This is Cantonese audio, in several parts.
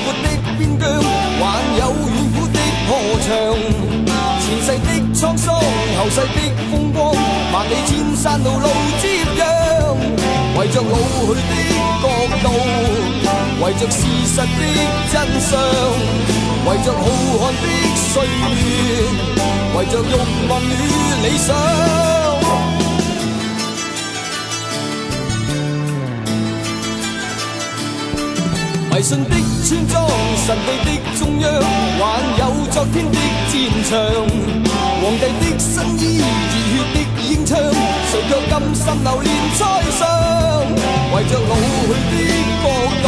闊的邊疆，還有遠古的河牆。前世的滄桑，後世的風光，萬里千山路路接壤。為着老去的國度，為着事實的真相，為着浩瀚的歲月，為着慾望與理想。迷信的村莊，神秘的中央，還有昨天的戰場。皇帝的新衣，熱血的英槍，誰卻甘心流連塞上？為着老去的國度，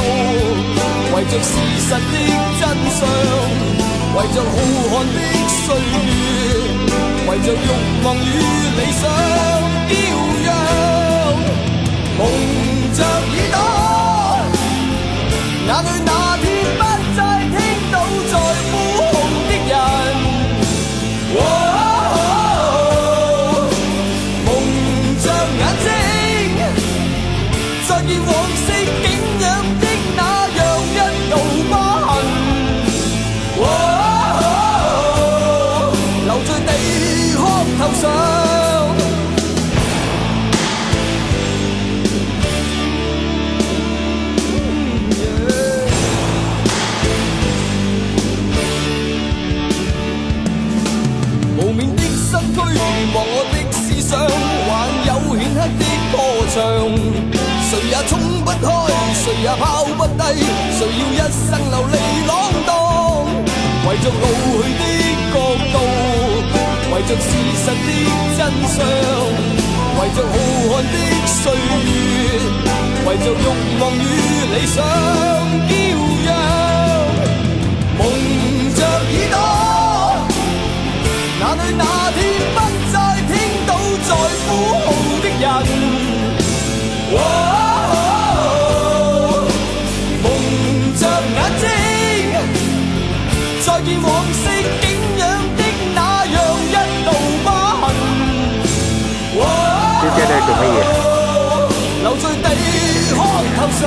為着事實的真相，為着浩瀚的歲月，為着慾望與理想驕陽，蒙着耳朵。眼淚那天不再聽到在呼號的人，蒙着眼睛，再見往昔景仰的那樣一道疤痕，留在地殼頭上。望我的思想，還有顯赫的歌唱。誰也衝不開，誰也拋不低，誰要一生流離浪蕩？為着老去的國度，為着事實的真相，為着浩瀚的歲月，為着慾望與理想驕陽，蒙着耳朵，眼淚那天不再聽到在呼號的人，蒙着眼睛，再見往昔景仰的那樣一道疤痕，留在地殼頭上。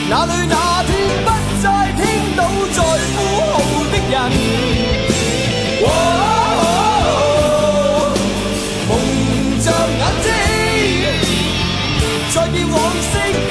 哪裏那天不再聽到在呼號的人，蒙着眼睛，再見往昔。